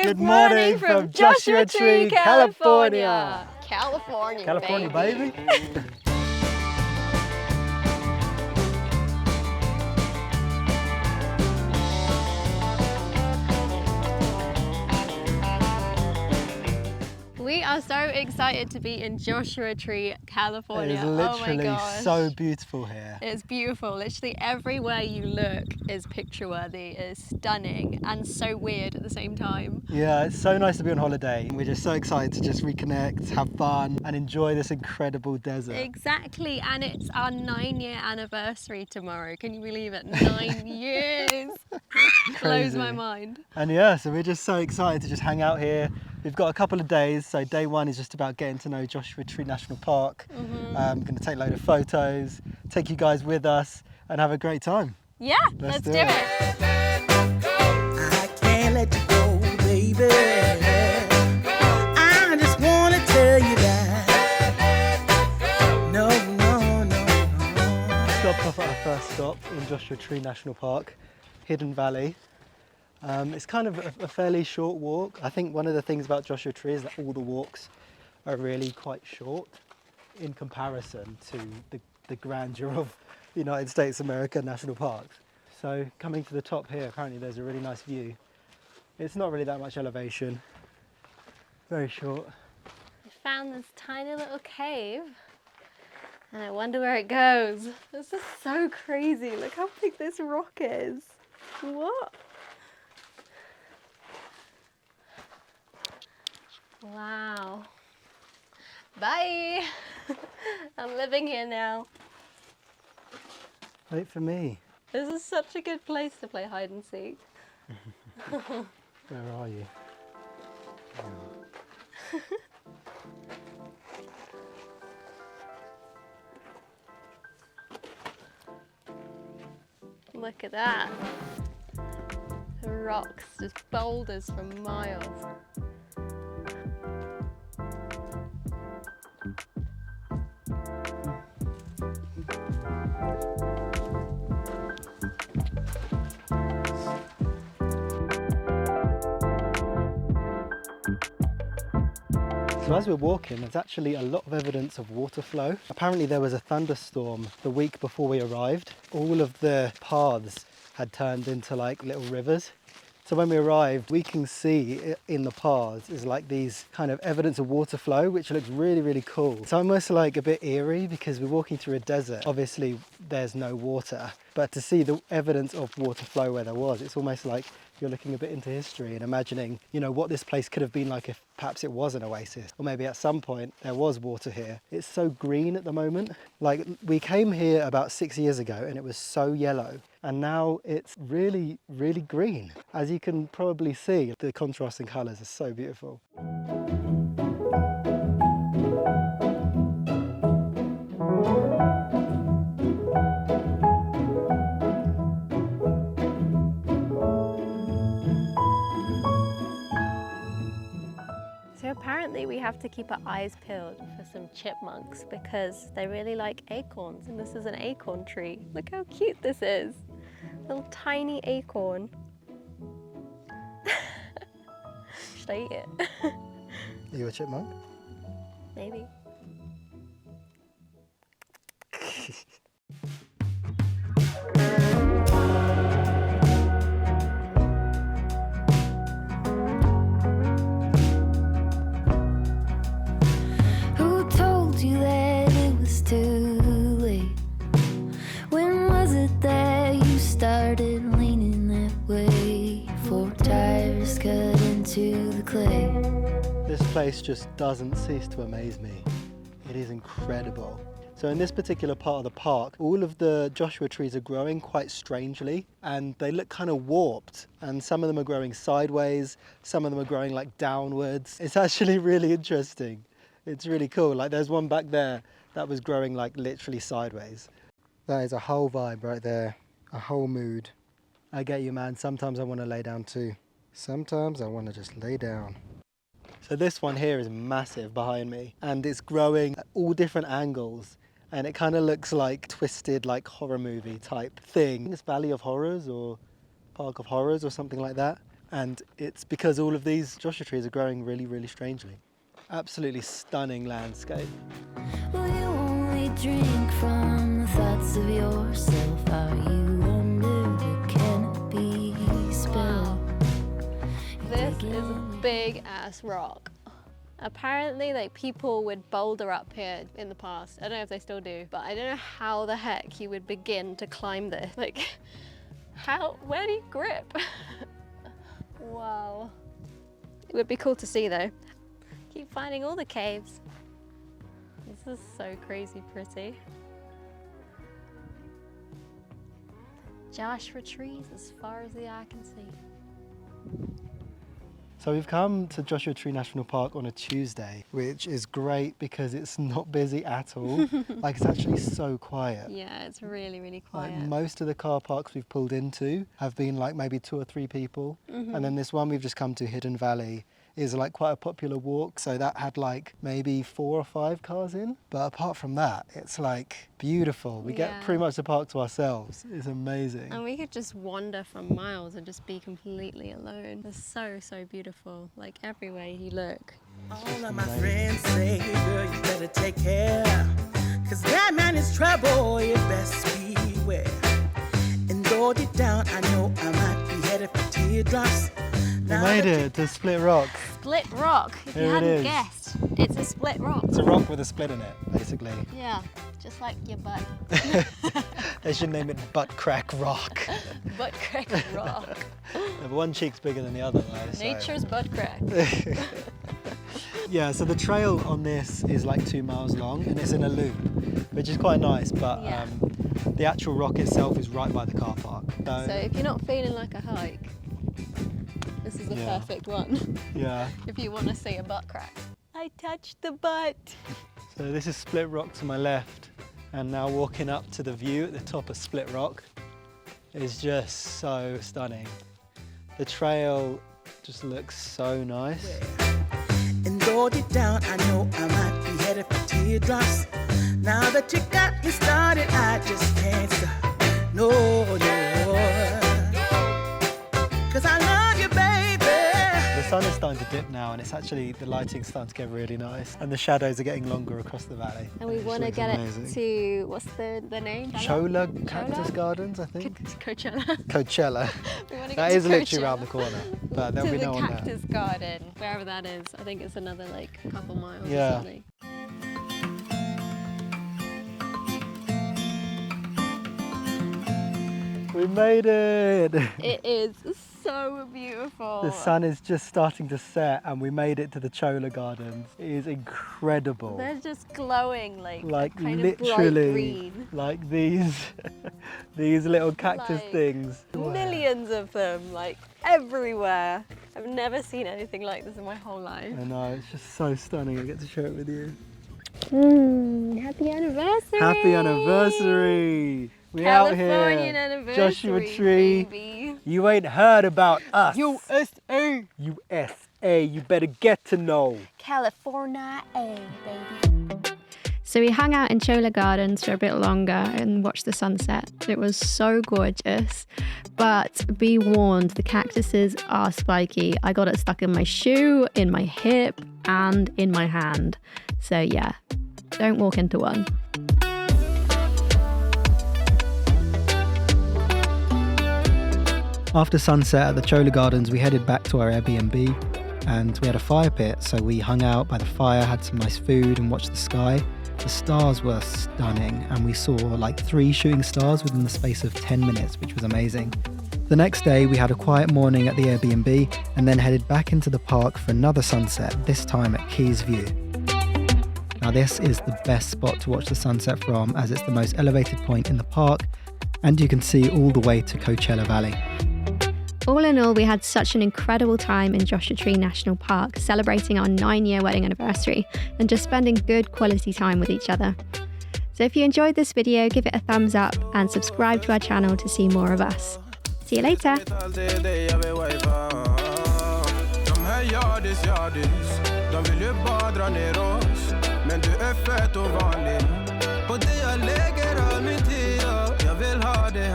Good morning from Joshua Tree, California. California, baby. We are so excited to be in Joshua Tree, California. It is literally oh my gosh. so beautiful here. It's beautiful. Literally everywhere you look is picture worthy, is stunning and so weird at the same time. Yeah, it's so nice to be on holiday. We're just so excited to just reconnect, have fun and enjoy this incredible desert. Exactly, and it's our 9-year anniversary tomorrow. Can you believe it? 9 years. Blows my mind. And yeah, so we're just so excited to just hang out here. We've got a couple of days, so day one is just about getting to know Joshua Tree National Park. I'm going to take a load of photos, take you guys with us and have a great time. Yeah, let's do it. I can't let you go, baby. I just want to tell you that. No. Stopped off at our first stop in Joshua Tree National Park, Hidden Valley. It's kind of a fairly short walk. I think one of the things about Joshua Tree is that all the walks are really quite short in comparison to the grandeur of the United States America national parks. So coming to the top here, apparently there's a really nice view. It's not really that much elevation, very short. I found this tiny little cave and I wonder where it goes. This is so crazy. Look how big this rock is. What? Wow. Bye. I'm living here now. Wait for me. This is such a good place to play hide and seek. Where are you? Look at that. The rocks, just boulders for miles. So as we're walking, there's actually a lot of evidence of water flow. Apparently there was a thunderstorm the week before we arrived. All of the paths had turned into like little rivers. So when we arrived, we can see in the paths is like these kind of evidence of water flow, which looks really, really cool. It's almost like a bit eerie because we're walking through a desert. Obviously there's no water, but to see the evidence of water flow where there was, it's almost like you're looking a bit into history and imagining, what this place could have been like if perhaps it was an oasis, or maybe at some point there was water here. It's so green at the moment. Like we came here about 6 years ago and it was so yellow, and now it's really, really green. As you can probably see, the contrasting colours are so beautiful. So apparently we have to keep our eyes peeled for some chipmunks because they really like acorns, and this is an acorn tree. Look how cute this is. Little tiny acorn. Should I eat it? Are you a chipmunk? Maybe. Who told you that it was too late? When was it that you started leaning that way? 4 tires cut into the clay. This place just doesn't cease to amaze me. It is incredible. So in this particular part of the park, all of the Joshua trees are growing quite strangely and they look kind of warped, and some of them are growing sideways, some of them are growing like downwards. It's actually really interesting. It's really cool. Like there's one back there that was growing like literally sideways. That is a whole vibe right there, a whole mood. I get you, man. Sometimes I want to lay down too. Sometimes I want to just lay down. So this one here is massive behind me and it's growing at all different angles, and it kind of looks like twisted like horror movie type thing. This Valley of Horrors or Park of Horrors or something like that. And it's because all of these Joshua trees are growing really, really strangely. Absolutely stunning landscape. Will you only drink from the thoughts of yourself? Are you under the canopy spell? This is a big ass rock. Apparently, like, people would boulder up here in the past. I don't know if they still do, but I don't know how the heck you would begin to climb this. Like, where do you grip? Wow. It would be cool to see though. Keep finding all the caves. This is so crazy pretty. Joshua trees as far as the eye can see. So we've come to Joshua Tree National Park on a Tuesday, which is great because it's not busy at all. Like, it's actually so quiet. Yeah, it's really, really Like, quiet. most of the car parks we've pulled into have been like maybe 2 or 3 people. And then this one we've just come to, Hidden Valley, is like quite a popular walk. So that had like maybe 4 or 5 cars in. But apart from that, it's like beautiful. We get Yeah. pretty much the park to ourselves. It's amazing. And we could just wander for miles and just be completely alone. It's so, so beautiful. Like, everywhere you look. All of my friends say, girl, you better take care. Cause that man is trouble, you best beware. And though deep down, I know I might be headed for teardrops. We made it to Split Rock. Split rock, if you Here it hadn't is. guessed. It's a split rock. It's a rock with a split in it, basically. Yeah, just like your butt. They should name it Butt Crack Rock. Butt crack rock. But one cheek's bigger than the other though. So. Nature's butt crack. Yeah, so the trail on this is like 2 miles long and it's in a loop, which is quite nice, but Yeah. the actual rock itself is right by the car park. So if you're not feeling like a hike, this is the Yeah. perfect one. Yeah, If you want to see a butt crack. I touched the butt. so this is Split Rock to my left, and now walking up to the view at the top of Split Rock is just so stunning. The trail just looks so nice. And though deep down, I know I might be headed for teardrops. Now that you got me started, I just can't stop. No, no. Cause I love you, baby. The sun is starting to dip now and it's actually, the lighting's starting to get really nice and the shadows are getting longer across the valley. And we which want to looks get amazing. it to, what's the name? Cholla Cactus Gardens, I think. Coachella. Coachella. We want to get That to is literally Coachella. around the corner, but there'll To be the no one there. Cactus Garden, wherever that is. I think it's another like couple miles Yeah. or something. We made it! It is so beautiful. The sun is just starting to set and we made it to the Cholla Gardens. It is incredible. They're just glowing like kind of bright literally, green. like these these little cactus Like, things. Millions of them, like everywhere. I've never seen anything like this in my whole life. I know, it's just so stunning. I get to share it with you. Happy anniversary! Happy anniversary! We out Californian here. anniversary, Joshua Tree. baby. You ain't heard about us. USA! USA, you better get to know. California, baby. So we hung out in Cholla Gardens for a bit longer and watched the sunset. It was so gorgeous, but be warned, the cactuses are spiky. I got it stuck in my shoe, in my hip, and in my hand. So yeah, don't walk into one. After sunset at the Cholla Gardens, we headed back to our Airbnb and we had a fire pit. So we hung out by the fire, had some nice food and watched the sky. The stars were stunning and we saw like 3 shooting stars within the space of 10 minutes, which was amazing. The next day we had a quiet morning at the Airbnb and then headed back into the park for another sunset, this time at Keys View. Now this is the best spot to watch the sunset from as it's the most elevated point in the park and you can see all the way to Coachella Valley. All in all, we had such an incredible time in Joshua Tree National Park, celebrating our 9-year wedding anniversary and just spending good quality time with each other. So if you enjoyed this video, give it a thumbs up and subscribe to our channel to see more of us. See you later. Och det jag lägger av mitt i, jag vill ha det